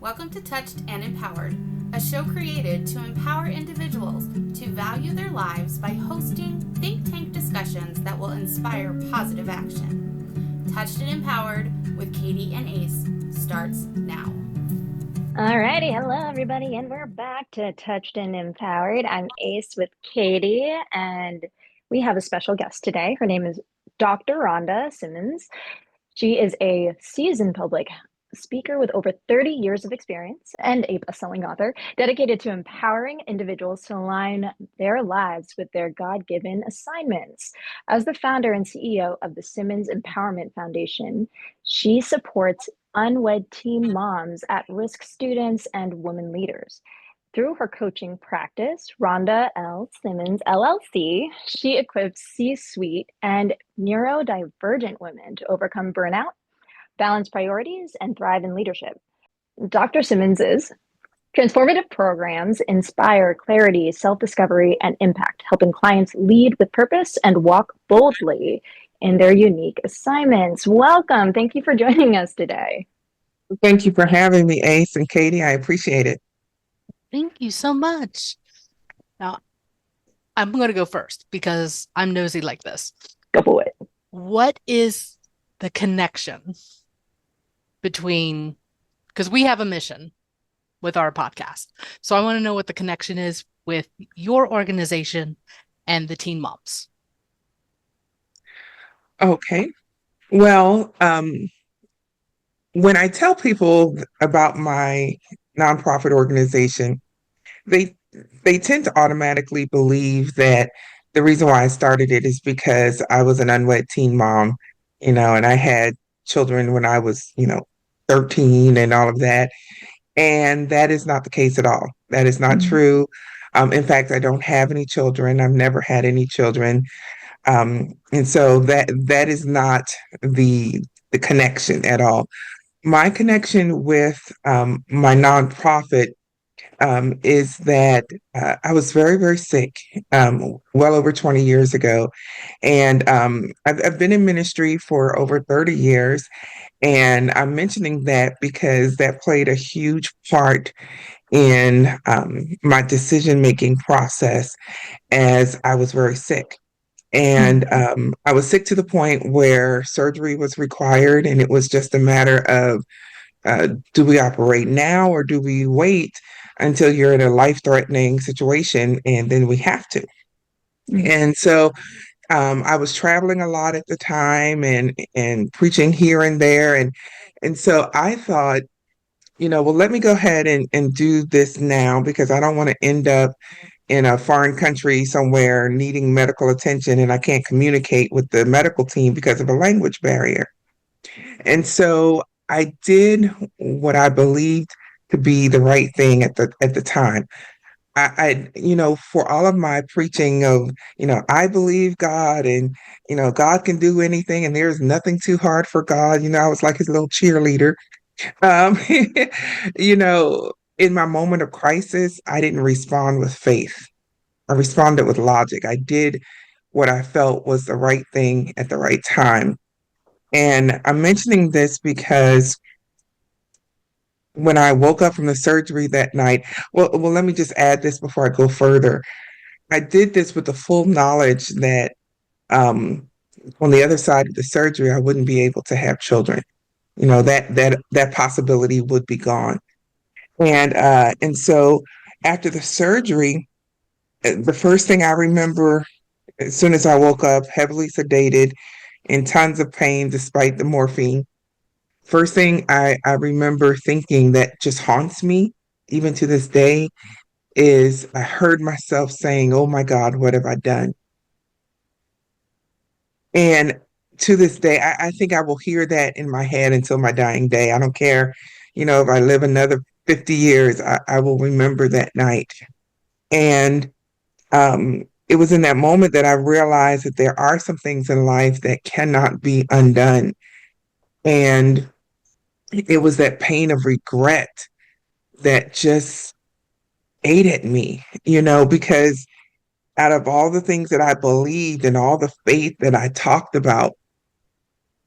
Welcome to Touched and Empowered, a show created to empower individuals to value their lives by hosting think tank discussions that will inspire positive action. Touched and Empowered with Katie and Ace starts now. Alrighty, hello everybody, and we're back to Touched and Empowered. I'm Ace with Katie, and we have a special guest today. Her name is Dr. Rhonda Simmons. She is a seasoned public speaker with over 30 years of experience and a best-selling author dedicated to empowering individuals to align their lives with their God-given assignments. As the founder and CEO of the Simmons Empowerment Foundation, she supports unwed teen moms, at-risk students, and women leaders. Through her coaching practice, Rhonda L. Simmons LLC, she equips C-suite and neurodivergent women to overcome burnout, balance priorities, and thrive in leadership. Dr. Simmons's transformative programs inspire clarity, self-discovery, and impact, helping clients lead with purpose and walk boldly in their unique assignments. Welcome. Thank you for joining us today. Thank you for having me, Ace and Katie. I appreciate it. Thank you so much. Now, I'm going to go first because I'm nosy like this. Go for it. What is the connection between, because we have a mission with our podcast. So I want to know what the connection is with your organization and the teen moms. Okay. Well, when I tell people about my nonprofit organization, they tend to automatically believe that the reason why I started it is because I was an unwed teen mom, and I had children when I was, 13 and all of that. And that is not the case at all. That is not true. In fact, I don't have any children. I've never had any children. And so that is not the connection at all. My connection with my nonprofit is that I was very, very sick well over 20 years ago. And I've been in ministry for over 30 years. And I'm mentioning that because that played a huge part in my decision-making process as I was very sick. And I was sick to the point where surgery was required, and it was just a matter of do we operate now or do we wait until you're in a life-threatening situation and then we have to? And so I was traveling a lot at the time and preaching here and there. And so I thought, well, let me go ahead and do this now because I don't want to end up in a foreign country somewhere needing medical attention and I can't communicate with the medical team because of a language barrier. And so I did what I believed to be the right thing at the time. For all of my preaching of, I believe God and, God can do anything and there's nothing too hard for God. I was like his little cheerleader. Um, in my moment of crisis, I didn't respond with faith. I responded with logic. I did what I felt was the right thing at the right time. And I'm mentioning this because when I woke up from the surgery that night, well, let me just add this before I go further. I did this with the full knowledge that on the other side of the surgery, I wouldn't be able to have children. That possibility would be gone. And so after the surgery, the first thing I remember as soon as I woke up, heavily sedated, in tons of pain despite the morphine. First thing I remember thinking that just haunts me, even to this day, is I heard myself saying, "Oh my God, what have I done?" And to this day, I think I will hear that in my head until my dying day. I don't care, if I live another 50 years, I will remember that night. And it was in that moment that I realized that there are some things in life that cannot be undone. And it was that pain of regret that just ate at me, because out of all the things that I believed and all the faith that I talked about,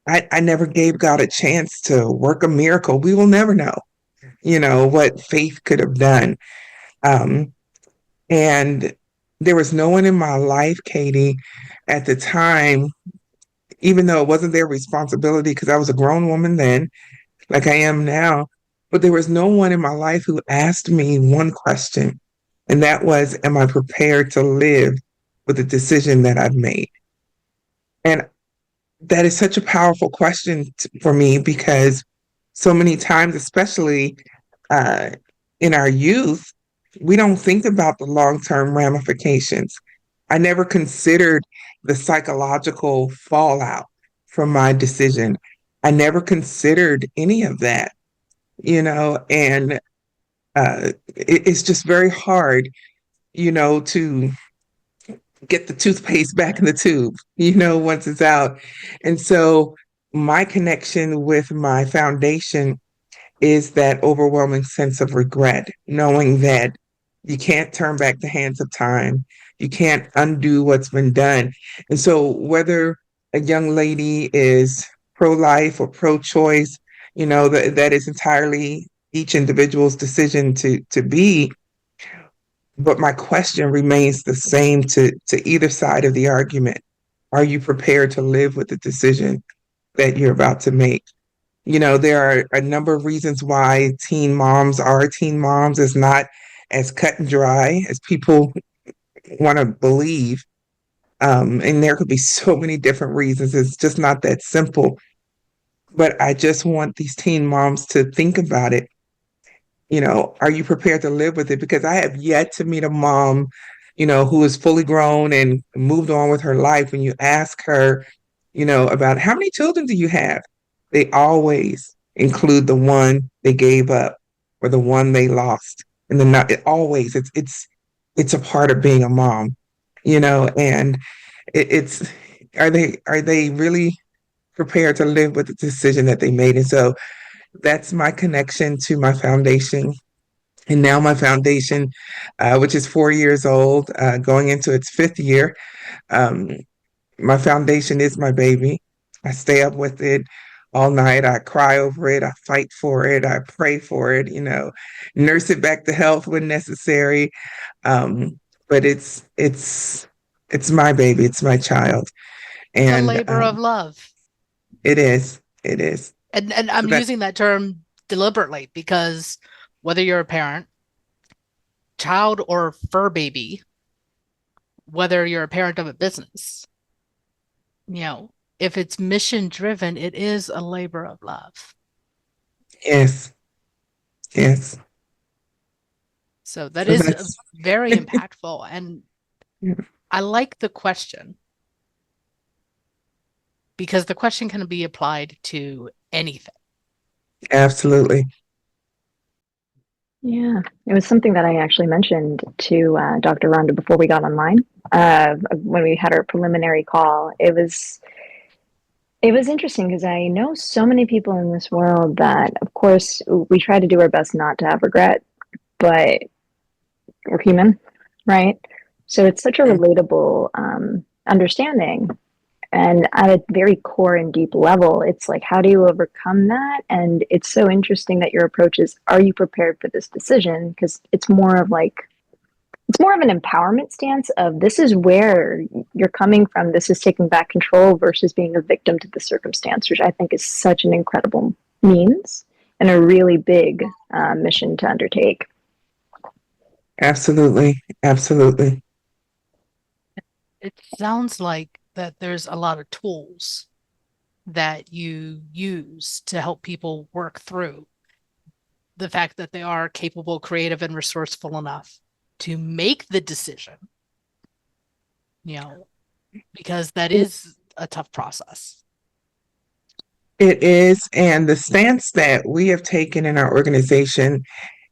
I never gave God a chance to work a miracle. We will never know. what faith could have done. And there was no one in my life, Katie, at the time, even though it wasn't their responsibility because I was a grown woman then, like I am now, but there was no one in my life who asked me one question, and that was, am I prepared to live with the decision that I've made? And that is such a powerful question for me because so many times, especially uh, in our youth, we don't think about the long-term ramifications. I never considered the psychological fallout from my decision. I never considered any of that, and it's just very hard, to get the toothpaste back in the tube, once it's out. And so my connection with my foundation is that overwhelming sense of regret, knowing that you can't turn back the hands of time. You can't undo what's been done. And so whether a young lady is pro-life or pro-choice, that is entirely each individual's decision to be. But my question remains the same to either side of the argument. Are you prepared to live with the decision that you're about to make? There are a number of reasons why teen moms are teen moms. It's not as cut and dry as people want to believe. And there could be so many different reasons. It's just not that simple. But I just want these teen moms to think about it. Are you prepared to live with it? Because I have yet to meet a mom, who is fully grown and moved on with her life. When you ask her, about how many children do you have? They always include the one they gave up or the one they lost. And then not it always it's a part of being a mom, and it's are they really prepared to live with the decision that they made? And so that's my connection to my foundation. And now my foundation, which is 4 years old, going into its fifth year, um, my foundation is my baby. I stay up with it all night. I cry over it. I fight for it. I pray for it, nurse it back to health when necessary. But it's my baby. It's my child. It's a And labor of love. it is. It is. And I'm using that term deliberately because whether you're a parent, child, or fur baby, whether you're a parent of a business, if it's mission driven, it is a labor of love. Yes. Yes. So that So is that's very impactful. And yeah. I like the question because the question can be applied to anything. Absolutely. Yeah, it was something that I actually mentioned to Dr. Rhonda before we got online. When we had our preliminary call, it was interesting because I know so many people in this world that, of course, we try to do our best not to have regret, but we're human, right? So it's such a relatable understanding. And at a very core and deep level, it's like, how do you overcome that? And it's so interesting that your approach is, are you prepared for this decision? Because it's more of an empowerment stance of this is where you're coming from. This is taking back control versus being a victim to the circumstance, which I think is such an incredible means and a really big mission to undertake. Absolutely. Absolutely. It sounds like that there's a lot of tools that you use to help people work through the fact that they are capable, creative, and resourceful enough to make the decision, because that is a tough process. It is. And the stance that we have taken in our organization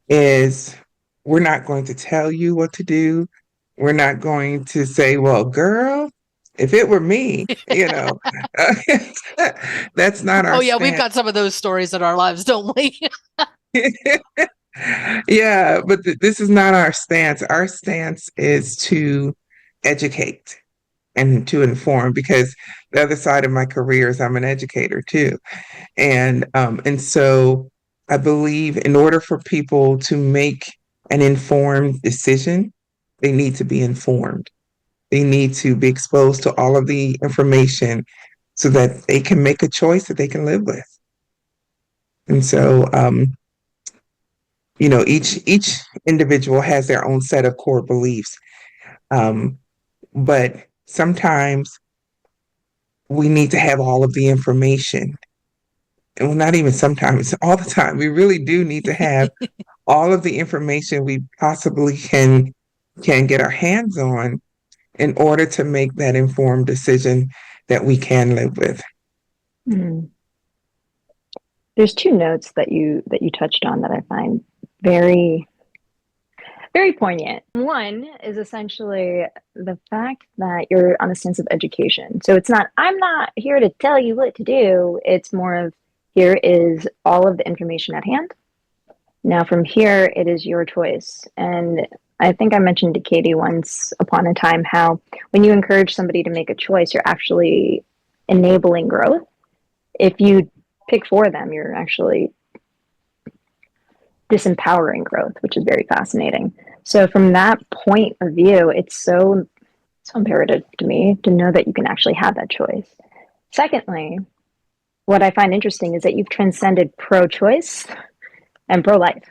is we're not going to tell you what to do. We're not going to say, well, girl, if it were me, that's not our Oh, yeah, stance. we've got some of those stories in our lives, don't we? Yeah, but this is not our stance. Our stance is to educate and to inform, because the other side of my career is I'm an educator too. And so I believe in order for people to make an informed decision, they need to be informed. They need to be exposed to all of the information so that they can make a choice that they can live with. And so, each individual has their own set of core beliefs. But sometimes we need to have all of the information. And well, not even sometimes, all the time. We really do need to have all of the information we possibly can get our hands on in order to make that informed decision that we can live with. Mm. There's two notes that you touched on that I find very, very poignant. One is essentially the fact that you're on a sense of education. So it's not, I'm not here to tell you what to do. It's more of, here is all of the information at hand. Now from here, it is your choice. And I think I mentioned to Katie once upon a time how when you encourage somebody to make a choice, you're actually enabling growth. If you pick for them, you're actually disempowering growth, which is very fascinating. So from that point of view, it's so imperative to me to know that you can actually have that choice. Secondly, what I find interesting is that you've transcended pro-choice and pro-life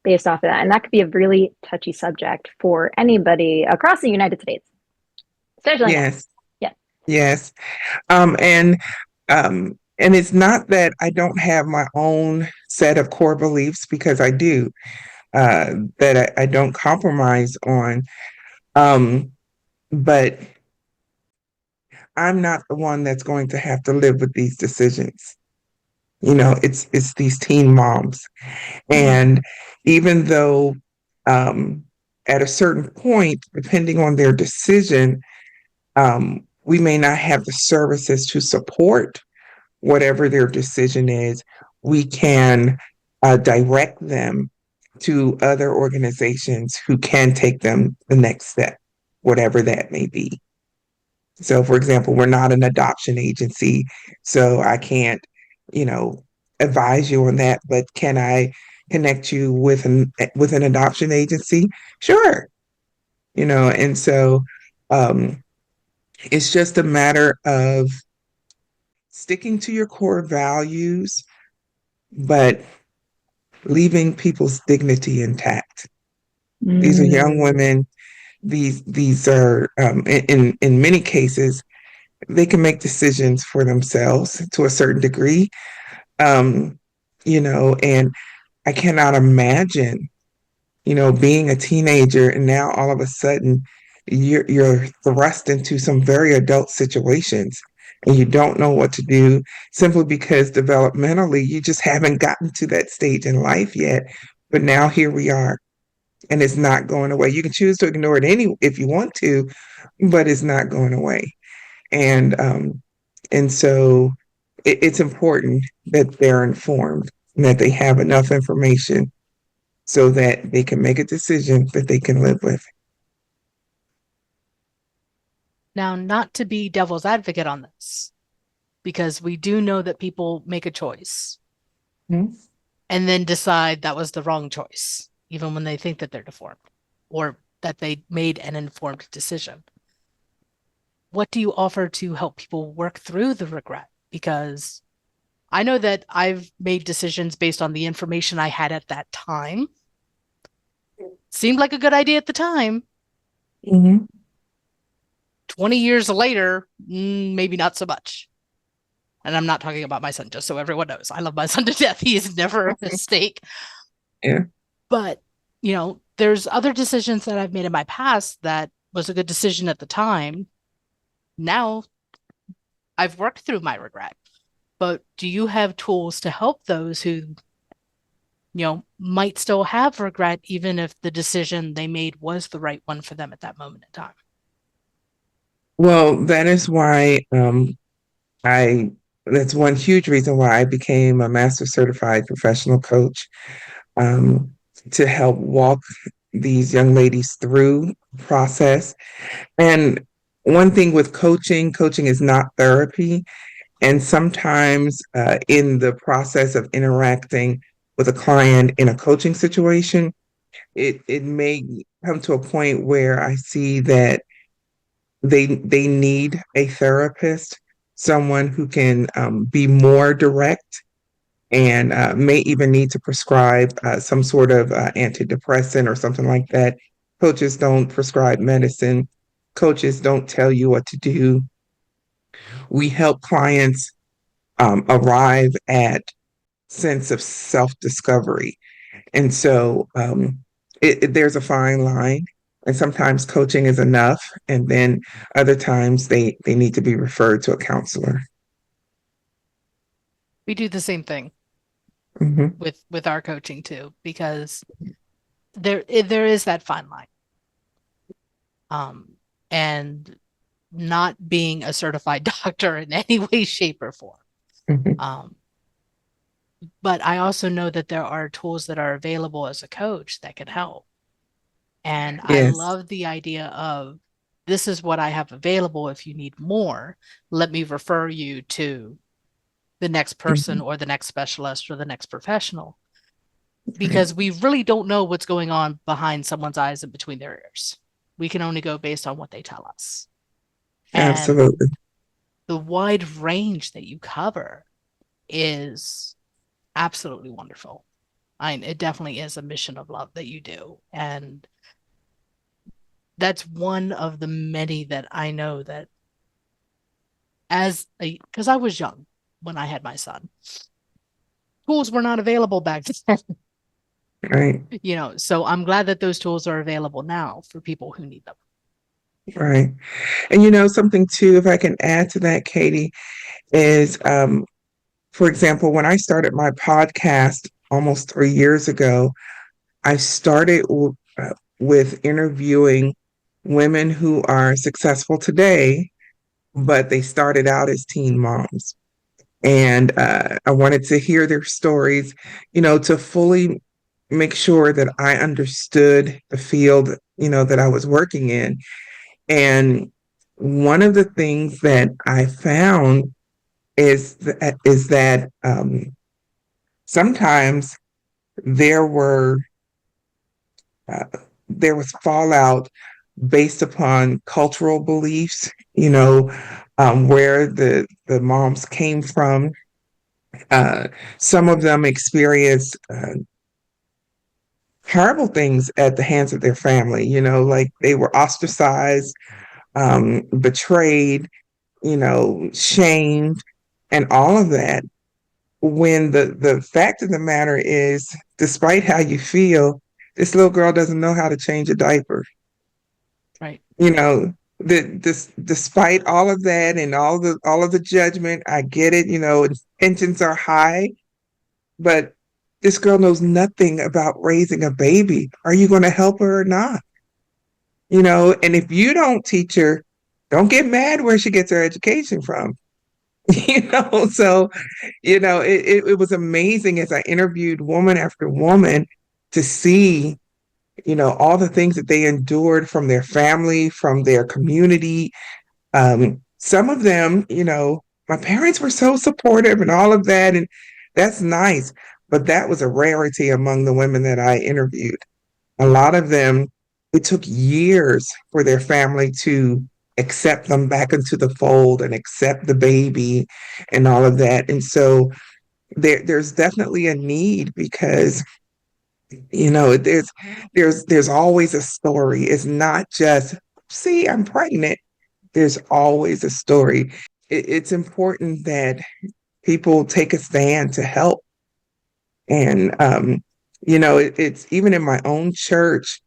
based off of that. And that could be a really touchy subject for anybody across the United States. Especially Yes. Now. Yeah. Yes. And it's not that I don't have my own set of core beliefs, because I do, that I don't compromise on. But I'm not the one that's going to have to live with these decisions. It's these teen moms. And even though at a certain point, depending on their decision, we may not have the services to support whatever their decision is, we can direct them to other organizations who can take them the next step, whatever that may be. So, for example, we're not an adoption agency, so I can't, advise you on that. But can I connect you with an adoption agency? Sure. And so it's just a matter of sticking to your core values, but leaving people's dignity intact. These are young women. These are in many cases, they can make decisions for themselves to a certain degree. And I cannot imagine, being a teenager and now all of a sudden you're thrust into some very adult situations and you don't know what to do, simply because developmentally you just haven't gotten to that stage in life yet. But now here we are, and it's not going away. You can choose to ignore it if you want to, but it's not going away. And so it's important that they're informed and that they have enough information so that they can make a decision that they can live with. Now, not to be devil's advocate on this, because we do know that people make a choice and then decide that was the wrong choice, even when they think that they're deformed or that they made an informed decision. What do you offer to help people work through the regret? Because I know that I've made decisions based on the information I had at that time. Seemed like a good idea at the time. 20 years later, maybe not so much. And I'm not talking about my son, just so everyone knows. I love my son to death. He is never a mistake. Yeah. But, there's other decisions that I've made in my past that was a good decision at the time. Now I've worked through my regret. But do you have tools to help those who, might still have regret, even if the decision they made was the right one for them at that moment in time? Well, that is why that's one huge reason why I became a master certified professional coach, to help walk these young ladies through the process. And one thing with coaching is not therapy. And sometimes in the process of interacting with a client in a coaching situation, it may come to a point where I see that they need a therapist, someone who can be more direct and may even need to prescribe some sort of antidepressant or something like that. Coaches don't prescribe medicine. Coaches don't tell you what to do. We help clients arrive at sense of self-discovery. And so there's a fine line. And sometimes coaching is enough. And then other times they need to be referred to a counselor. We do the same thing Mm-hmm. with our coaching too, because there is that fine line. And not being a certified doctor in any way, shape, or form. Mm-hmm. But I also know that there are tools that are available as a coach that can help. And I Yes. love the idea of, this is what I have available. If you need more, let me refer you to the next person or the next specialist or the next professional, because we really don't know what's going on behind someone's eyes and between their ears. We can only go based on what they tell us. Absolutely. And the wide range that you cover is absolutely wonderful. It definitely is a mission of love that you do. And that's one of the many that I know that because I was young when I had my son. Tools were not available back then. Right. So I'm glad that those tools are available now for people who need them. Right. And something too, if I can add to that, Katie, is for example, when I started my podcast almost 3 years ago, I started with interviewing women who are successful today, but they started out as teen moms. And I wanted to hear their stories, to fully make sure that I understood the field, that I was working in. And one of the things that I found is that sometimes there were there was fallout based upon cultural beliefs, where the moms came from. Some of them experienced horrible things at the hands of their family, like they were ostracized, betrayed, shamed, and all of that. When the fact of the matter is, despite how you feel, this little girl doesn't know how to change a diaper. Right. Despite all of that and all of the judgment, I get it. Intentions are high, but this girl knows nothing about raising a baby. Are you going to help her or not? And if you don't teach her, don't get mad where she gets her education from. So it was amazing as I interviewed woman after woman to see all the things that they endured from their family, from their community. Some of them, my parents were so supportive and all of that, and that's nice, but that was a rarity among the women that I interviewed. A lot of them, it took years for their family to accept them back into the fold and accept the baby and all of that. And so there's definitely a need, because there's always a story. It's not just, see, I'm pregnant. There's always a story. It's important that people take a stand to help. And it's even in my own church.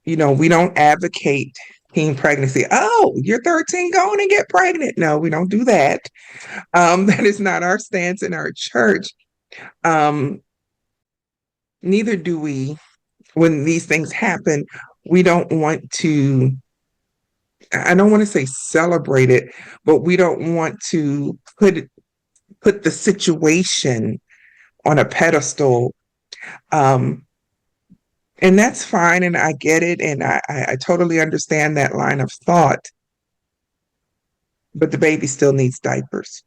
We don't advocate teen pregnancy. Oh, you're 13, go on and get pregnant. No, we don't do that. That is not our stance in our church. Neither do we, when these things happen, we don't want to, I don't want to say celebrate it, but we don't want to put the situation on a pedestal. And that's fine, and I get it, and I totally understand that line of thought. But the baby still needs diapers,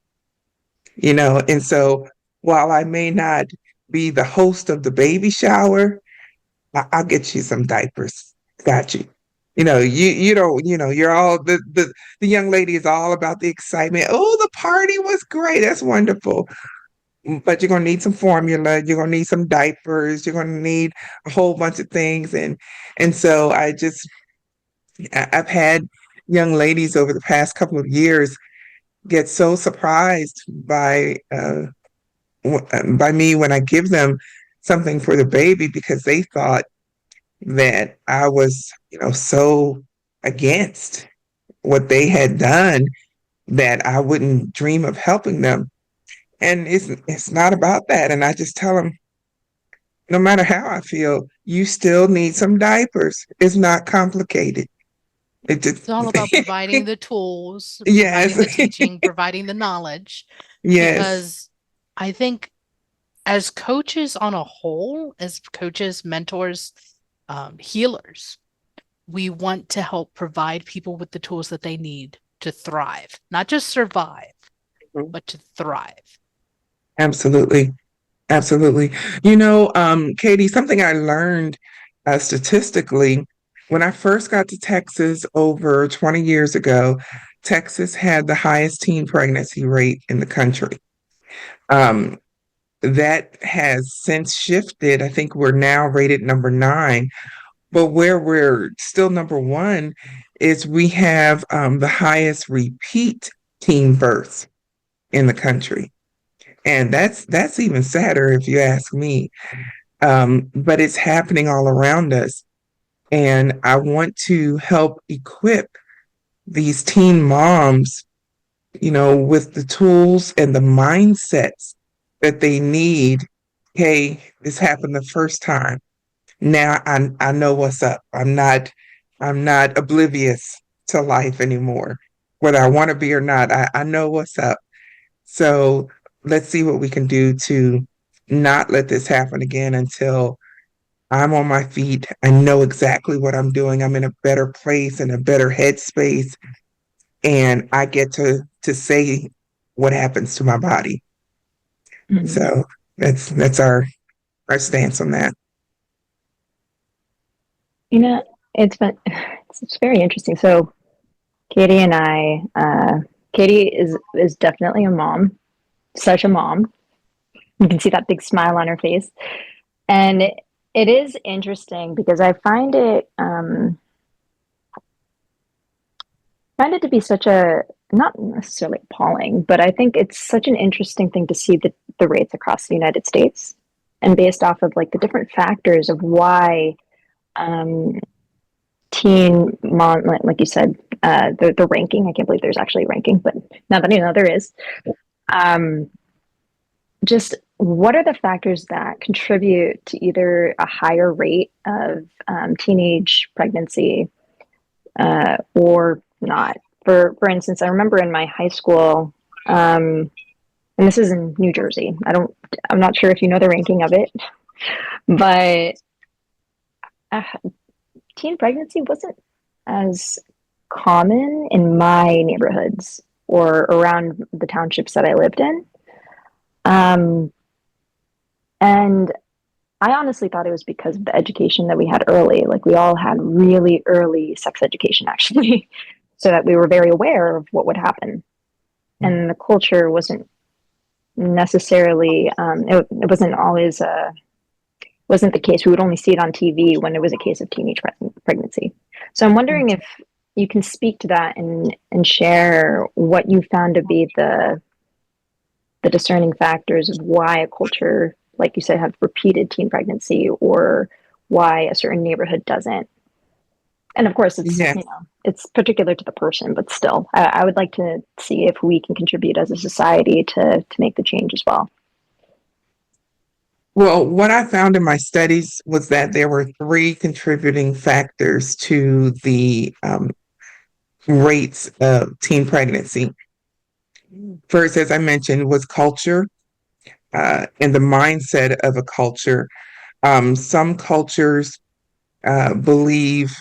and so while I may not be the host of the baby shower, I'll get you some diapers. Got you. You don't, you're all the young lady is all about the excitement. Oh, the party was great. That's wonderful. But you're gonna need some formula, you're gonna need some diapers, you're gonna need a whole bunch of things. And so I've had young ladies over the past couple of years get so surprised by me when I give them something for the baby because they thought that I was, so against what they had done that I wouldn't dream of helping them. And it's not about that. And I just tell them, no matter how I feel, you still need some diapers. It's not complicated. It just It's all about providing the tools, yes, providing the teaching, providing the knowledge, yes. because I think as coaches on a whole, as coaches, mentors, healers, we want to help provide people with the tools that they need to thrive, not just survive, but to thrive. Absolutely. Absolutely. Katie, something I learned statistically when I first got to Texas over 20 years ago, Texas had the highest teen pregnancy rate in the country. Um, that has since shifted. I think we're now rated number 9, but where we're still number 1 is we have the highest repeat teen births in the country. And that's even sadder if you ask me. But it's happening all around us. And I want to help equip these teen moms, with the tools and the mindsets that they need. Hey, this happened the first time. Now I know what's up. I'm not oblivious to life anymore. Whether I want to be or not, I know what's up. So let's see what we can do to not let this happen again until I'm on my feet. I know exactly what I'm doing. I'm in a better place, in a better headspace, and I get to say what happens to my body. Mhm. So that's our stance on that. It's been it's very interesting. So Katie and Katie is definitely a mom, such a mom. You can see that big smile on her face. And it is interesting because I find it to be such a, not necessarily appalling, but I think it's such an interesting thing to see the rates across the United States and based off of like the different factors of why teen mom, like you said, the ranking. I can't believe there's actually a ranking, but now that you know there is. Just what are the factors that contribute to either a higher rate of teenage pregnancy or not? For instance, I remember in my high school, and this is in New Jersey. I'm not sure if you know the ranking of it, but teen pregnancy wasn't as common in my neighborhoods or around the townships that I lived in. And I honestly thought it was because of the education that we had early. Like we all had really early sex education, actually, so that we were very aware of what would happen. And the culture wasn't necessarily, it wasn't always, wasn't the case. We would only see it on TV when it was a case of teenage pregnancy. So I'm wondering if you can speak to that and share what you found to be the discerning factors of why a culture, like you said, have repeated teen pregnancy or why a certain neighborhood doesn't. And of course, it's Yeah. It's particular to the person, but still, I would like to see if we can contribute as a society to make the change as well. Well, what I found in my studies was that there were 3 contributing factors to the rates of teen pregnancy. First, as I mentioned, was culture and the mindset of a culture. Some cultures believe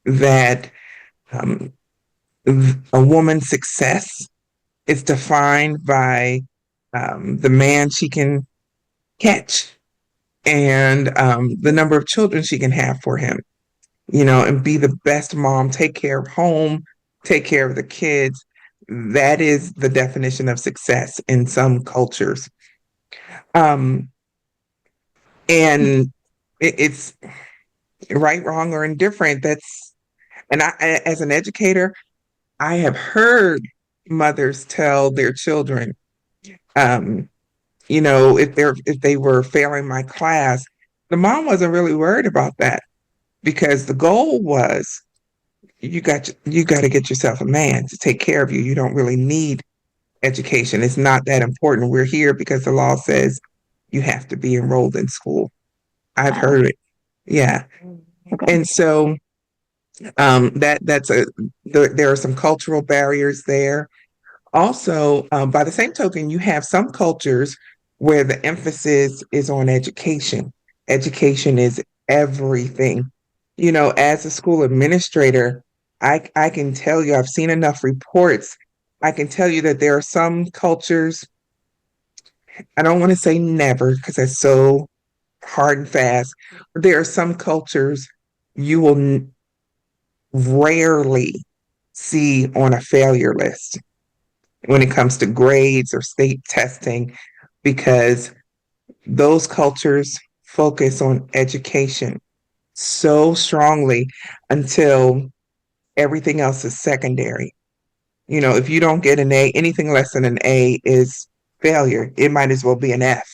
that a woman's success is defined by the man she can catch. and the number of children she can have for him, and be the best mom, take care of home, take care of the kids. That is the definition of success in some cultures. Um, and it's right, wrong, or indifferent. And as an educator, I have heard mothers tell their children, um, if they were failing my class, the mom wasn't really worried about that because the goal was you got to get yourself a man to take care of you. You don't really need education. It's not that important. We're here because the law says you have to be enrolled in school. I've heard it. Yeah. Okay. And so there are some cultural barriers there. Also, by the same token, you have some cultures where the emphasis is on education. Education is everything. As a school administrator, I can tell you, I've seen enough reports. I can tell you that there are some cultures, I don't want to say never because that's so hard and fast, but there are some cultures you will rarely see on a failure list when it comes to grades or state testing, because those cultures focus on education so strongly until everything else is secondary. If you don't get an A, anything less than an A is failure. It might as well be an F.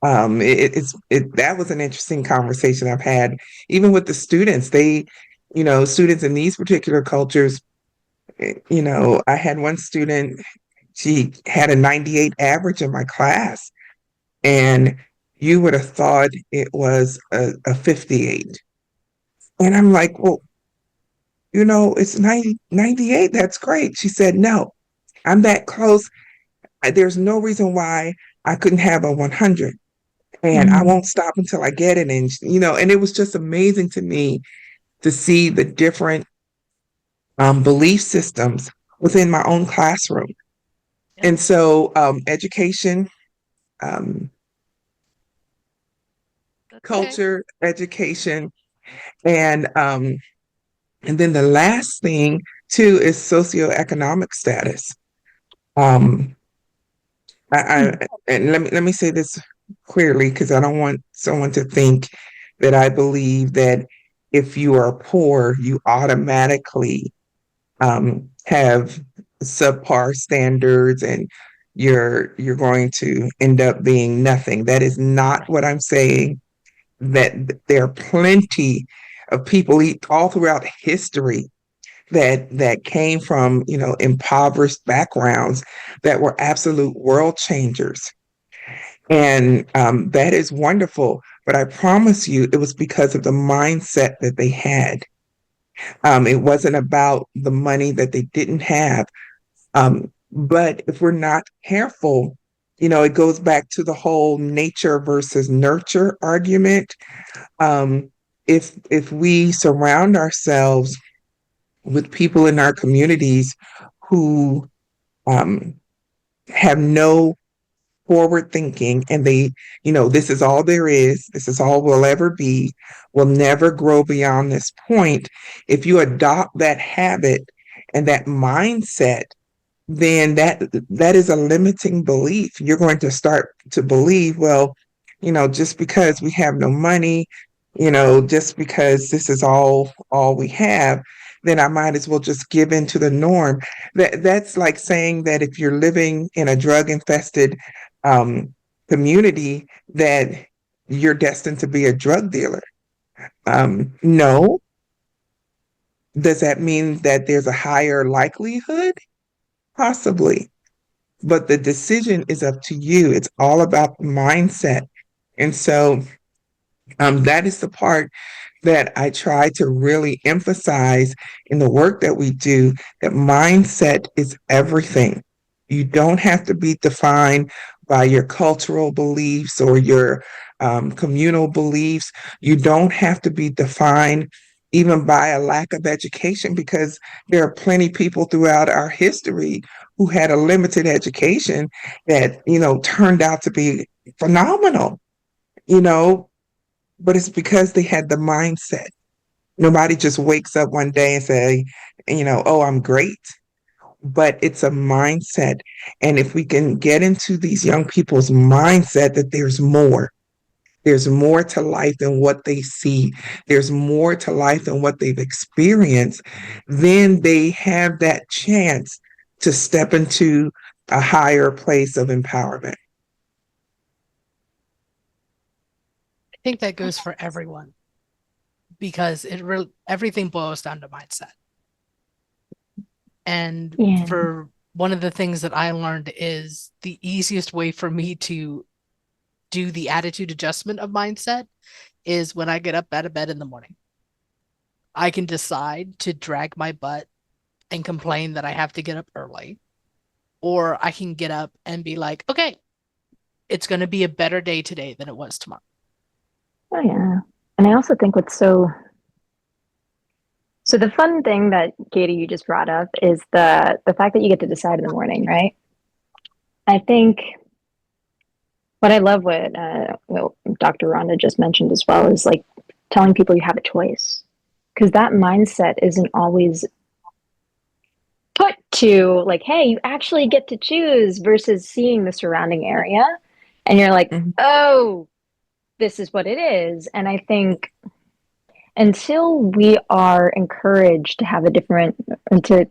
That was an interesting conversation I've had, even with the students. Students in these particular cultures, I had one student, she had a 98 average in my class, and you would have thought it was a 58. And I'm like, well, it's 98. That's great. She said, no, I'm that close. There's no reason why I couldn't have a 100. And I won't stop until I get it. And it was just amazing to me to see the different belief systems within my own classroom. Yeah. And so education, culture, education, and then the last thing too is socioeconomic status. And let me say this clearly, because I don't want someone to think that I believe that if you are poor, you automatically have subpar standards and you're going to end up being nothing. That is not what I'm saying. That there are plenty of people all throughout history that came from impoverished backgrounds that were absolute world changers, and that is wonderful. But I promise you, it was because of the mindset that they had. It wasn't about the money that they didn't have. But if we're not careful, it goes back to the whole nature versus nurture argument. If we surround ourselves with people in our communities who have no forward thinking, and this is all there is, this is all we'll ever be, we'll never grow beyond this point. If you adopt that habit and that mindset, then that is a limiting belief. You're going to start to believe, well, just because we have no money, just because this is all we have, then I might as well just give in to the norm. That's like saying that if you're living in a drug infested community, that you're destined to be a drug dealer. No. Does that mean that there's a higher likelihood? Possibly. But the decision is up to you. It's all about the mindset. And so that is the part that I try to really emphasize in the work that we do, that mindset is everything. You don't have to be defined by your cultural beliefs or your communal beliefs. You don't have to be defined even by a lack of education, because there are plenty of people throughout our history who had a limited education that, turned out to be phenomenal. you know, but it's because they had the mindset. Nobody just wakes up one day and say, oh, I'm great. But it's a mindset. And if we can get into these young people's mindset that there's more to life than what they see, there's more to life than what they've experienced, then they have that chance to step into a higher place of empowerment. I think that goes for everyone because everything boils down to mindset. And for one of the things that I learned is the easiest way for me to do the attitude adjustment of mindset is when I get up out of bed in the morning. I can decide to drag my butt and complain that I have to get up early, or I can get up and be like, okay, it's going to be a better day today than it was tomorrow. Oh, yeah. And I also think so the fun thing that, Katie, you just brought up is the fact that you get to decide in the morning, right? I think what I love what Dr. Rhonda just mentioned as well is like telling people you have a choice, because that mindset isn't always put to like, hey, you actually get to choose, versus seeing the surrounding area and you're like, oh, this is what it is. And I think until we are encouraged to have a different, to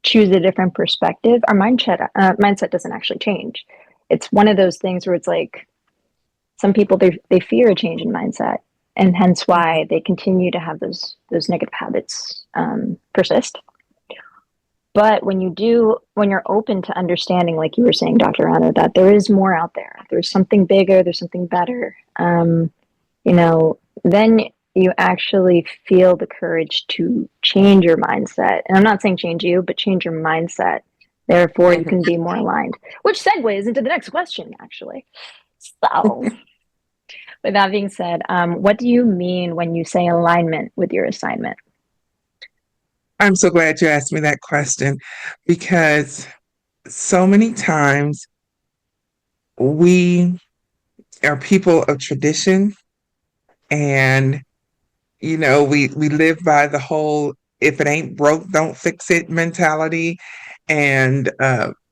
choose a different perspective, our mindset doesn't actually change. It's one of those things where it's like some people, they fear a change in mindset, and hence why they continue to have those negative habits persist. But when you're open to understanding, like you were saying, Dr. Rhonda, that there is more out there, there's something bigger, there's something better, then you actually feel the courage to change your mindset. And I'm not saying change you, but change your mindset. Therefore, you can be more aligned, which segues into the next question, actually. So, with that being said, what do you mean when you say alignment with your assignment? I'm so glad you asked me that question, because so many times we are people of tradition, and we live by the whole if it ain't broke, don't fix it mentality, and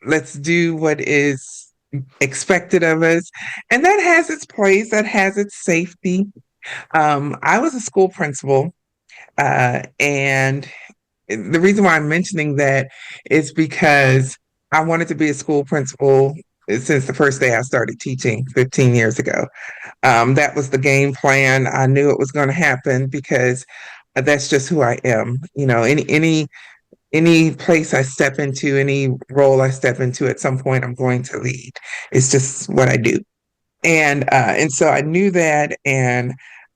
let's do what is expected of us. And that has its place, that has its safety. I was a school principal, and the reason why I'm mentioning that is because I wanted to be a school principal since the first day I started teaching 15 years ago. That was the game plan. I knew it was going to happen because that's just who I am. Any place I step into, any role I step into, at some point I'm going to lead. It's just what I do. And so I knew that, and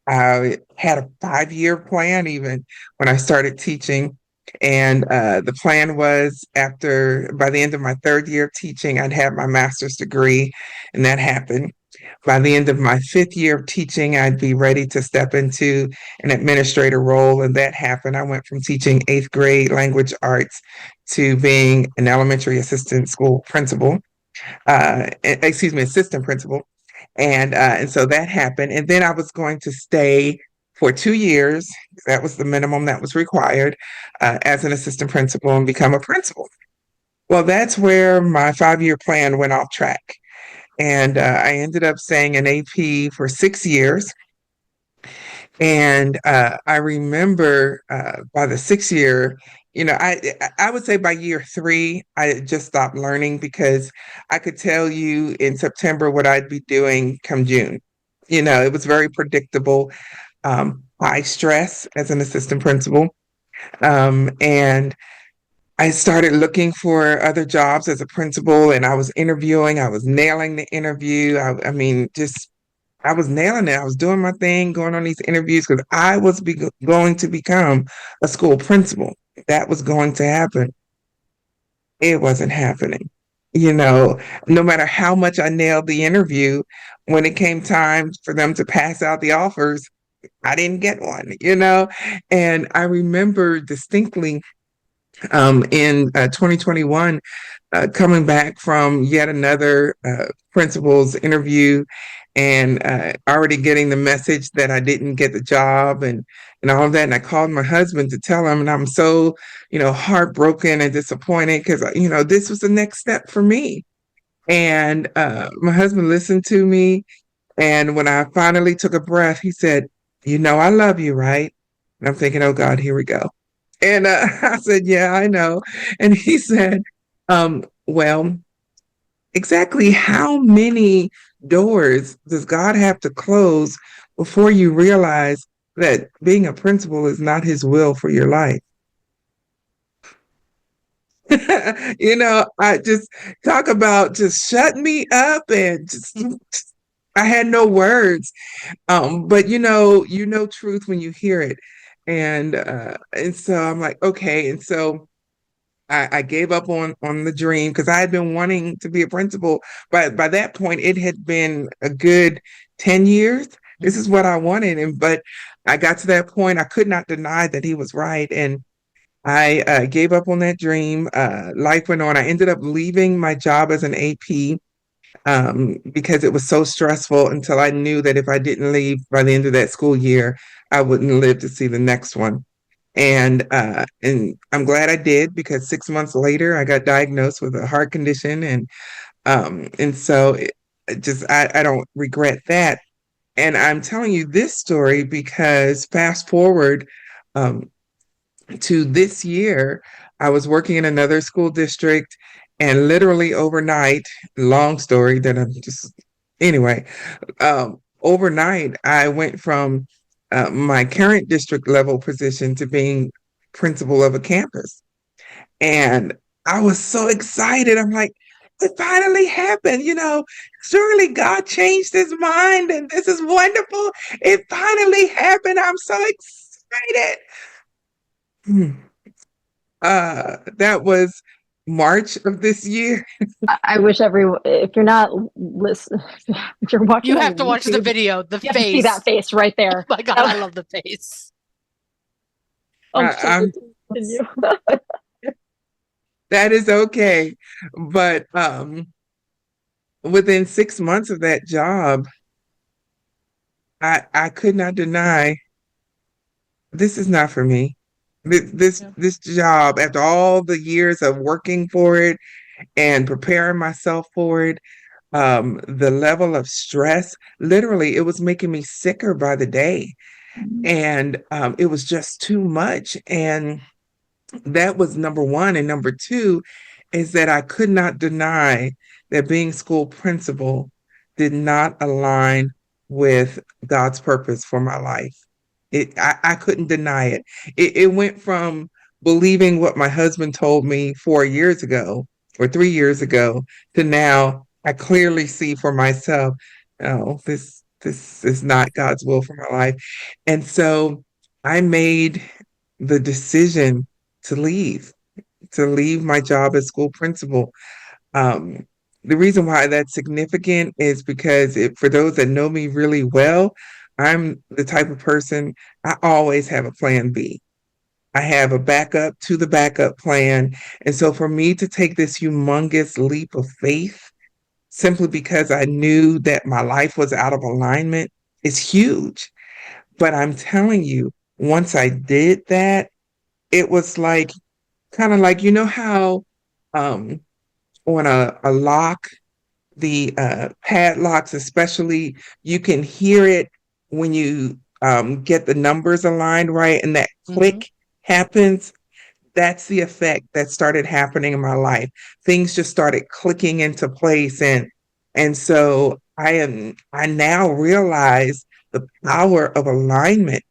I had a 5-year plan even when I started teaching. And the plan was, by the end of my 3rd year of teaching, I'd have my master's degree, and that happened. By the end of my 5th year of teaching, I'd be ready to step into an administrator role, and that happened. I went from teaching 8th grade language arts to being an elementary assistant school principal, assistant principal. And so that happened. And then I was going to stay for 2 years. That was the minimum that was required, as an assistant principal, and become a principal. Well, that's where my 5-year plan went off track. And I ended up staying in AP for 6 years. And I remember by the 6th year, I would say by year 3, I just stopped learning, because I could tell you in September what I'd be doing come June. It was very predictable. High stress as an assistant principal. And I started looking for other jobs as a principal, and I was interviewing. I was nailing the interview. I mean, I was nailing it. I was doing my thing, going on these interviews, because I was going to become a school principal. That was going to happen. It wasn't happening. No matter how much I nailed the interview, when it came time for them to pass out the offers, I didn't get one. And I remember distinctly in 2021, coming back from yet another principal's interview, and already getting the message that I didn't get the job, and all of that. And I called my husband to tell him, and I'm so, heartbroken and disappointed because, this was the next step for me. And my husband listened to me. And when I finally took a breath, he said, I love you, right? And I'm thinking, oh God, here we go. And I said, yeah, I know. And he said, well, exactly how many doors does God have to close before you realize that being a principal is not his will for your life? I just talk about just shut me up and just, I had no words. But truth when you hear it. And so I'm like, okay. And so I gave up on the dream because I had been wanting to be a principal. But by that point, it had been a good 10 years. This is what I wanted. But I got to that point, I could not deny that he was right. And I gave up on that dream. Life went on. I ended up leaving my job as an AP because it was so stressful until I knew that if I didn't leave by the end of that school year, I wouldn't live to see the next one. And I'm glad I did, because 6 months later I got diagnosed with a heart condition, and so I don't regret that. And I'm telling you this story because fast forward um, to this year, I was working in another school district, and literally overnight, long story that I'm just anyway, overnight I went from my current district level position to being principal of a campus. And I was so excited. I'm like, it finally happened. Surely God changed his mind and this is wonderful. It finally happened. I'm so excited. That was March of this year. I wish everyone, if you're not listening, if you're watching, you have to watch the video. The you face. Have to see that face right there. Oh my God, I love the face. I'm continue. That is okay. But within 6 months of that job, I could not deny this is not for me. This job, after all the years of working for it and preparing myself for it, the level of stress, literally, it was making me sicker by the day. And it was just too much. And that was number one. And number two is that I could not deny that being school principal did not align with God's purpose for my life. I couldn't deny it. It went from believing what my husband told me 4 years ago or 3 years ago to now I clearly see for myself, oh, this is not God's will for my life. And so I made the decision to leave my job as school principal. Um, the reason why that's significant is because for those that know me really well, I'm the type of person, I always have a plan B. I have a backup to the backup plan. And so for me to take this humongous leap of faith simply because I knew that my life was out of alignment is huge. But I'm telling you, once I did that, it was like, kind of like, how um, on a lock, the padlocks especially, you can hear it when you get the numbers aligned right, and that click happens. That's the effect that started happening in my life. Things just started clicking into place, and so I now realize the power of alignment.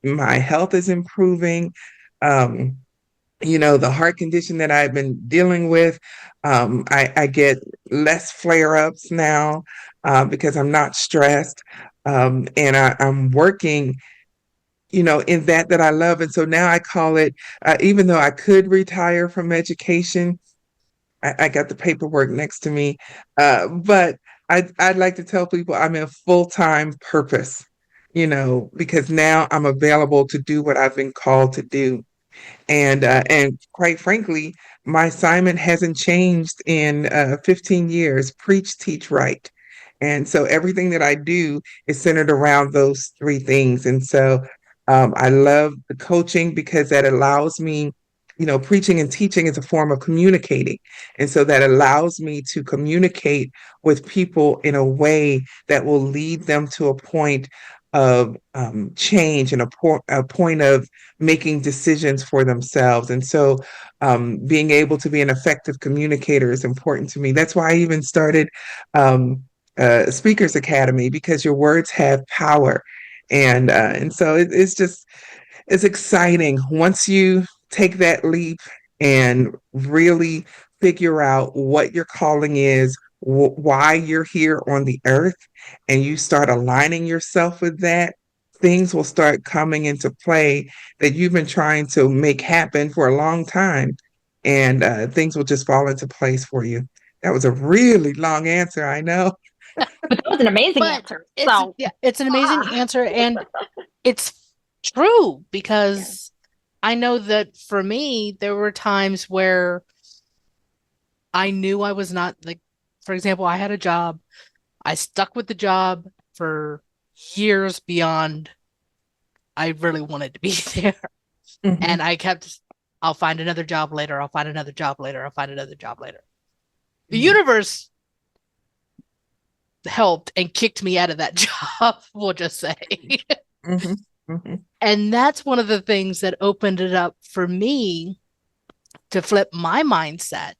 My health is improving. The heart condition that I've been dealing with, I get less flare-ups now because I'm not stressed. And I'm working, in that I love. And so now I call it, even though I could retire from education, I got the paperwork next to me. But I'd like to tell people I'm in full-time purpose, because now I'm available to do what I've been called to do. And quite frankly, my assignment hasn't changed in 15 years. Preach, teach, write. And so everything that I do is centered around those three things. And so I love the coaching because that allows me, preaching and teaching is a form of communicating. And so that allows me to communicate with people in a way that will lead them to a point of change and a point of making decisions for themselves. And so being able to be an effective communicator is important to me. That's why I even started Speakers Academy, because your words have power. And so it's exciting once you take that leap and really figure out what your calling is, why you're here on the earth, and you start aligning yourself with that. Things will start coming into play that you've been trying to make happen for a long time, and things will just fall into place for you. That was a really long answer, I know. But that was an amazing But answer. it's an amazing answer, and it's true because I know that for me, there were times where I knew I was not like, for example, I had a job. I stuck with the job for years beyond I really wanted to be there. Mhm. And I kept, I'll find another job later. I'll find another job later. I'll find another job later. The universe helped and kicked me out of that job, we'll just say. Mhm. Mhm. And that's one of the things that opened it up for me to flip my mindset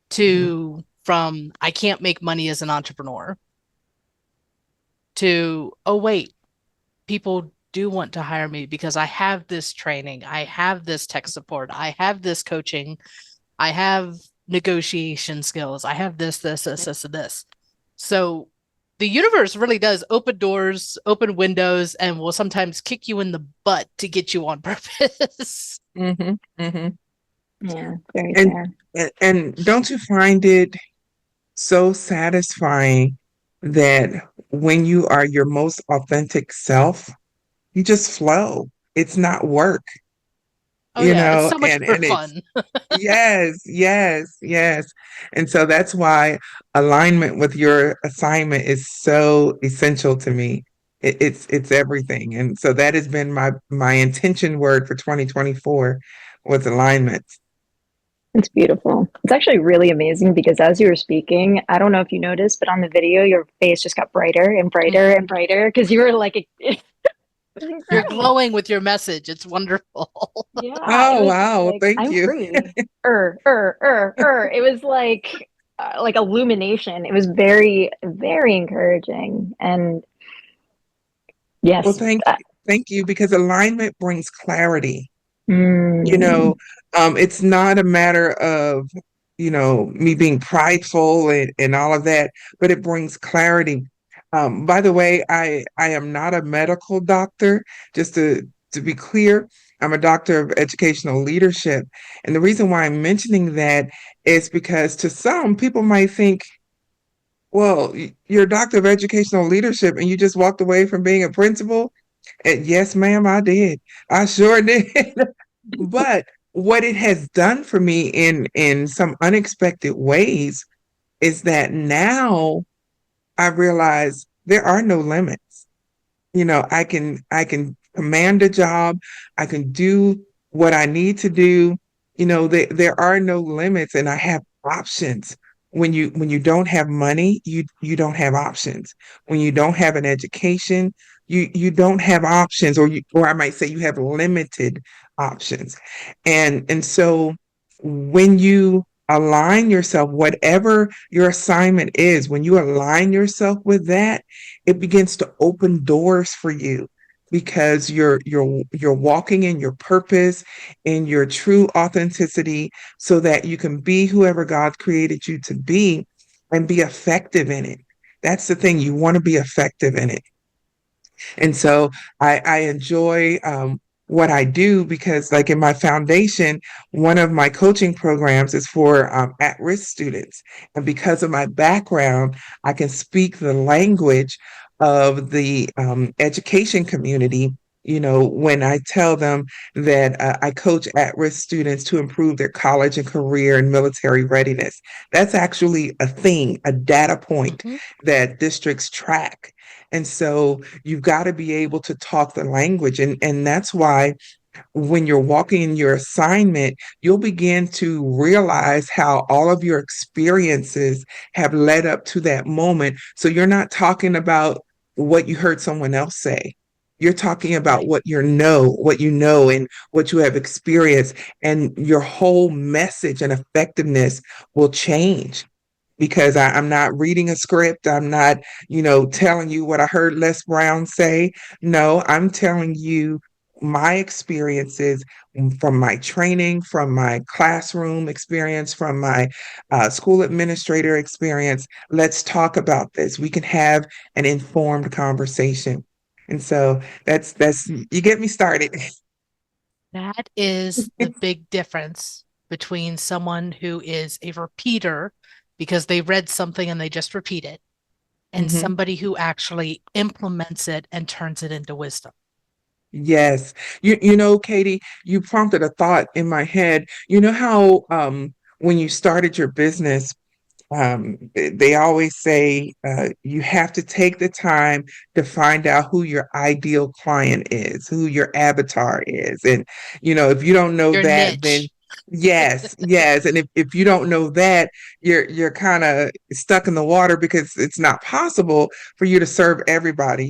to from I can't make money as an entrepreneur to, oh, wait, people do want to hire me because I have this training, I have this tech support, I have this coaching, I have negotiation skills, I have this. So the universe really does open doors, open windows, and will sometimes kick you in the butt to get you on purpose. Mhm. Mhm. Yeah, very And, fair. and don't you find it so satisfying that when you are your most authentic self, you just flow. It's not work, Oh yeah, it's so much more and it's fun. yes, yes, yes. And so that's why alignment with your assignment is so essential to me. It's everything. And so that has been my intention word for 2024 was alignment. It's beautiful. It's actually really amazing because as you were speaking, I don't know if you noticed, but on the video, your face just got brighter and brighter and brighter because you were like, it was You're incredible. glowing with your message. It's wonderful. Yeah, it Oh, was just wow. like, Thank I'm you. free. It was like illumination. It was very, very encouraging. And Well, yes, thank you, because alignment brings clarity. You mm, know, it's not a matter of, me being prideful and all of that, but it brings clarity. By the way, I am not a medical doctor, just to be clear. I'm a doctor of educational leadership. And the reason why I'm mentioning that is because to some people might think, well, you're a doctor of educational leadership and you just walked away from being a principal. And yes, ma'am, I did. I sure did. But what it has done for me in some unexpected ways is that now I realize there are no limits. I can command a job, I can do what I need to do. There are no limits, and I have options. When you don't have money, you don't have options. When you don't have an education, you don't have options, or I might say you have limited options. And so when you align yourself, whatever your assignment is, when you align yourself with that, it begins to open doors for you because you're walking in your purpose, in your true authenticity, so that you can be whoever God created you to be and be effective in it. That's the thing. You want to be effective in it. And so I enjoy what I do because, like in my foundation, one of my coaching programs is for at-risk students. And because of my background, I can speak the language of the education community when I tell them that I coach at-risk students to improve their college and career and military readiness. That's actually a thing, a data point that districts track. And so you've got to be able to talk the language. And that's why when you're walking in your assignment, you'll begin to realize how all of your experiences have led up to that moment. So you're not talking about what you heard someone else say. You're talking about what you know, and what you have experienced, and your whole message and effectiveness will change because I'm not reading a script. I'm not, telling you what I heard Les Brown say. No, I'm telling you my experiences from my training, from my classroom experience, from my school administrator experience. Let's talk about this. We can have an informed conversation. And so that's you get me started. That is the big difference between someone who is a repeater because they read something and they just repeat it, and somebody who actually implements it and turns it into wisdom. Yes. Katie, you prompted a thought in my head. You know how when you started your business, they always say you have to take the time to find out who your ideal client is, who your avatar is. And, if you don't know Your that, niche. then yes. And if you don't know that, you're kind of stuck in the water because it's not possible for you to serve everybody.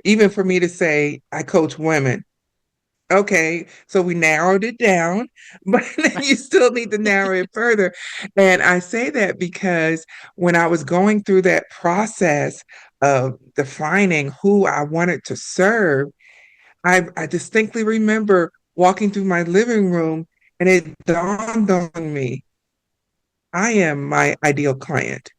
Even for me to say I coach women. Okay, so we narrowed it down, but then you still need to narrow it further. And I say that because when I was going through that process of defining who I wanted to serve, I distinctly remember walking through my living room and it dawned on me, I am my ideal client.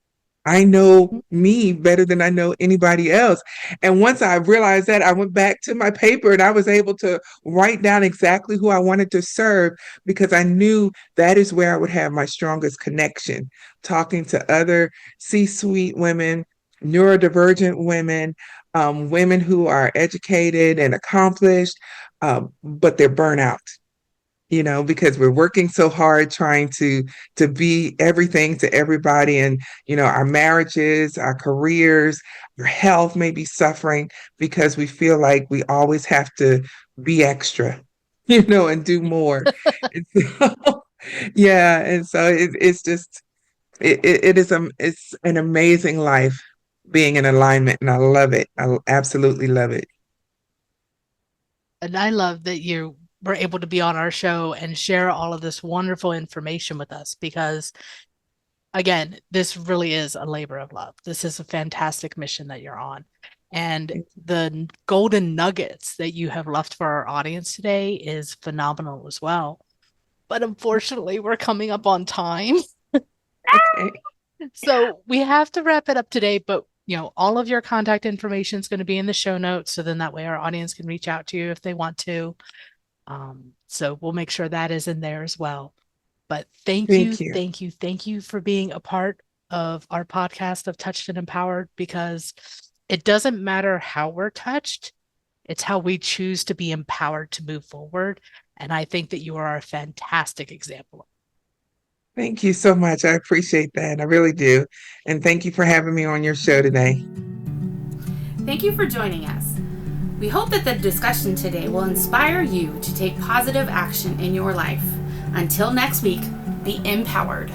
I know me better than I know anybody else. And once I realized that, I went back to my paper and I was able to write down exactly who I wanted to serve because I knew that is where I would have my strongest connection, talking to other C-suite women, neurodivergent women, women who are educated and accomplished, but they're burnout. Because we're working so hard trying to be everything to everybody. And, our marriages, our careers, our health may be suffering because we feel like we always have to be extra, and do more. And so, yeah. And so it's just, it's an amazing life being in alignment. And I love it. I absolutely love it. And I love that you were able to be on our show and share all of this wonderful information with us because, again, this really is a labor of love. This is a fantastic mission that you're on. And the golden nuggets that you have left for our audience today is phenomenal as well. But unfortunately, we're coming up on time. Okay. So we have to wrap it up today, but all of your contact information is going to be in the show notes. So then that way our audience can reach out to you if they want to. So we'll make sure that is in there as well. But thank you for being a part of our podcast of Touched and Empowered, because it doesn't matter how we're touched, it's how we choose to be empowered to move forward. And I think that you are a fantastic example. Thank you so much. I appreciate that. I really do. And thank you for having me on your show today. Thank you for joining us. We hope that the discussion today will inspire you to take positive action in your life. Until next week, be empowered.